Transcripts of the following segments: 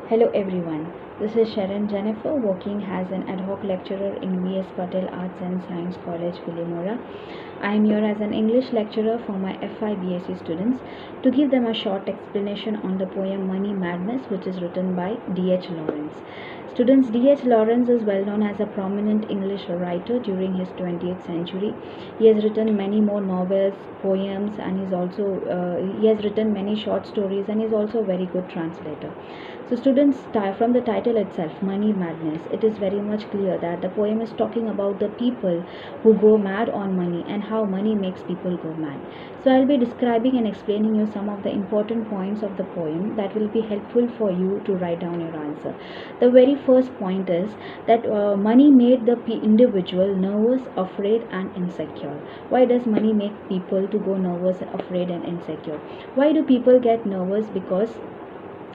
Hello everyone, this is Sharon Jennifer working as an ad hoc lecturer in V.S. Patel Arts and Science College, Vilimora. I am here as an English lecturer for my F.Y.B.Sc students to give them a short explanation on the poem Money Madness, which is written by D.H. Lawrence. Students, D.H. Lawrence is well known as a prominent English writer during his 20th century. He has written many more novels, poems, and he has written many short stories, and is also a very good translator. So students, from the title itself, Money Madness, it is very much clear that the poem is talking about the people who go mad on money and how money makes people go mad. So I'll be describing and explaining you some of the important points of the poem that will be helpful for you to write down your answer. The very first point is that money made the individual nervous, afraid and insecure. Why does money make people to go nervous, afraid and insecure? Why do people get nervous? Because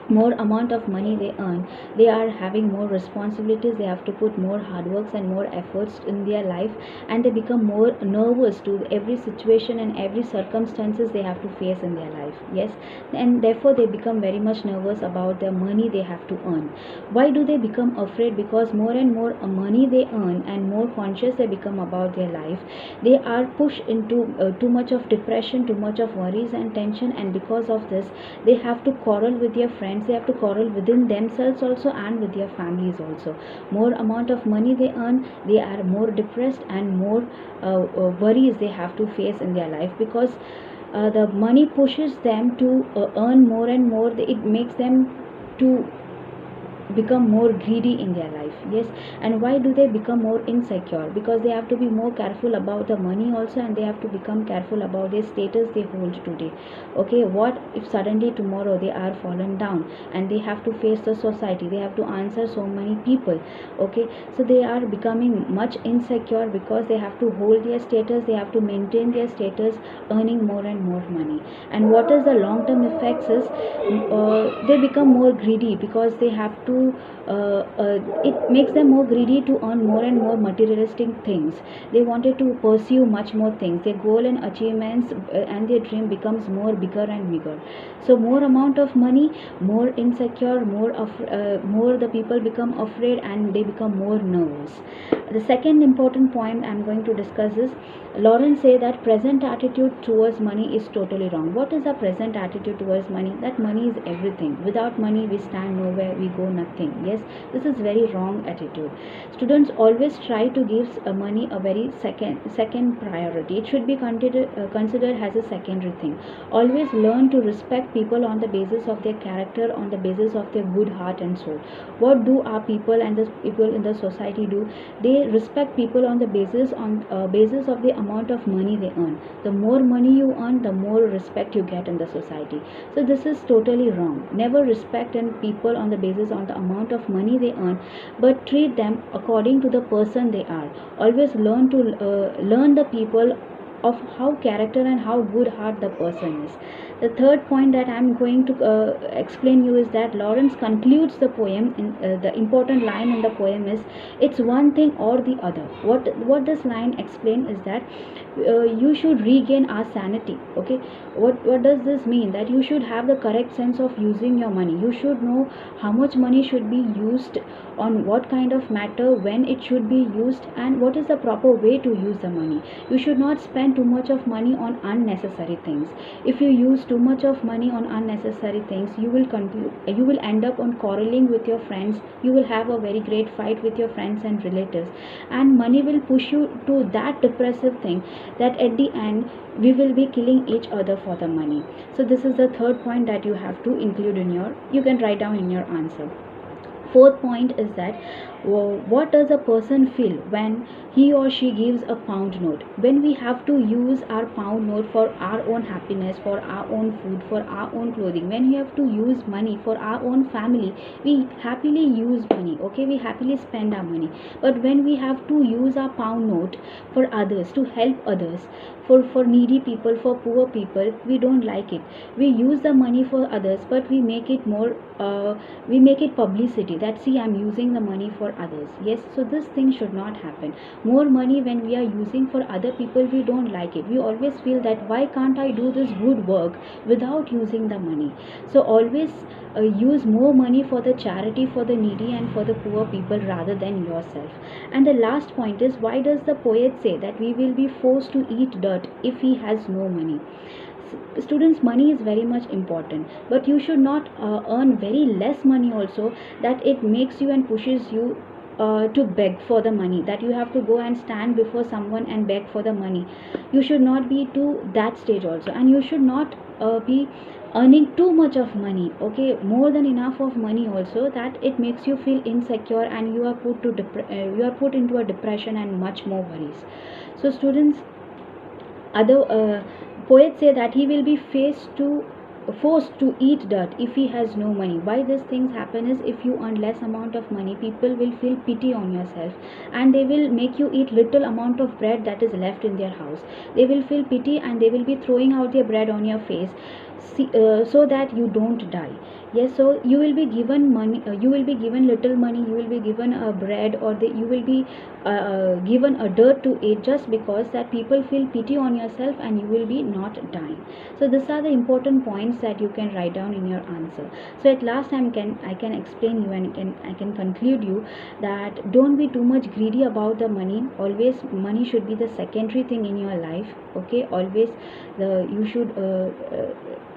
more amount of money they earn, they are having more responsibilities, they have to put more hard works and more efforts in their life, and they become more nervous to every situation and every circumstances they have to face in their life. Yes, and therefore they become very much nervous about the money they have to earn. Why do they become afraid? Because more and more money they earn and more conscious they become about their life, they are pushed into too much of depression, too much of worries and tension, and because of this they have to quarrel with their friends, they have to quarrel within themselves also and with their families also. More amount of money they earn, they are more depressed and more worries they have to face in their life, because the money pushes them to earn more and more. It makes them to become more greedy in their life. Yes. And why do they become more insecure? Because they have to be more careful about the money also, and they have to become careful about their status they hold today. Okay, what if suddenly tomorrow they are fallen down and they have to face the society, they have to answer so many people. Okay, so they are becoming much insecure because they have to hold their status, they have to maintain their status, earning more and more money. And what is the long term effects is they become more greedy because they have to it makes them more greedy to earn more and more materialistic things. They wanted to pursue much more things, their goal and achievements and their dream becomes more bigger and bigger. So more amount of money, more insecure, more the people become afraid and they become more nervous. The second important point I'm going to discuss is Lawrence say that present attitude towards money is totally wrong. What is the present attitude towards money? That money is everything. Without money, we stand nowhere, we go nothing. Yes, this is very wrong attitude. Students always try to give money a very second priority. It should be considered as a secondary thing. Always learn to respect people on the basis of their character, on the basis of their good heart and soul. What do our people and the people in the society do? They respect people on the basis of the amount of money they earn. The more money you earn, the more respect you get in the society. So this is totally wrong. Never respect people on the basis on the amount of money they earn, but treat them according to the person they are. Always learn the people of how character and how good heart the person is. The third point that I'm going to explain you is that Lawrence concludes the poem in the important line in the poem is, it's one thing or the other. What this line explain is that you should regain our sanity. Okay, what does this mean? That you should have the correct sense of using your money. You should know how much money should be used on what kind of matter, when it should be used, and what is the proper way to use the money. You should not spend too much of money on unnecessary things. If you use too much of money on unnecessary things, you will end up on quarreling with your friends. You will have a very great fight with your friends and relatives, and money will push you to that depressive thing that at the end we will be killing each other for the money. So this is the third point that you have to include in your, you can write down in your answer. Fourth point is that what does a person feel when he or she gives a pound note? When we have to use our pound note for our own happiness, for our own food, for our own clothing, when we have to use money for our own family, we happily use money. Okay, we happily spend our money. But when we have to use our pound note for others, to help others, for needy people, for poor people, we don't like it. We use the money for others, but we make it more we make it publicity. greedy, that see, I'm using the money for others. Yes, so this thing should not happen. More money when we are using for other people, we don't like it. We always feel that why can't I do this good work without using the money. So always use more money for the charity, for the needy and for the poor people rather than yourself. And the last point is, why does the poet say that we will be forced to eat dirt if he has no money? Students, money is very much important, but you should not earn very less money also, that it makes you and pushes you to beg for the money, that you have to go and stand before someone and beg for the money. You should not be to that stage also, and you should not be earning too much of money, okay, more than enough of money also, that it makes you feel insecure and you are you are put into a depression and much more worries. So students, other poets say that he will be forced to eat dirt if he has no money. Why these things happen is, if you earn less amount of money, people will feel pity on yourself and they will make you eat little amount of bread that is left in their house. They will feel pity and they will be throwing out their bread on your face, so that you don't die. Yes, so you will be given money, you will be given little money, you will be given a bread, or you will be given a dirt to eat, just because that people feel pity on yourself and you will be not dying. So these are the important points that you can write down in your answer. So at last I can explain you and I can conclude you that don't be too much greedy about the money. Always money should be the secondary thing in your life, okay. Always you should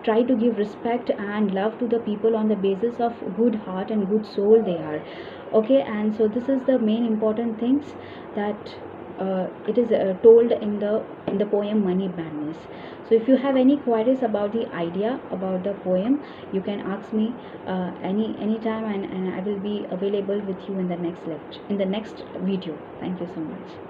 try to give respect and love to the people on the basis of good heart and good soul they are, okay. And so this is the main important things that it is told in the poem Money Madness. So if you have any queries about the idea about the poem, you can ask me any time, and I will be available with you in the next lecture, in the next video. Thank you so much.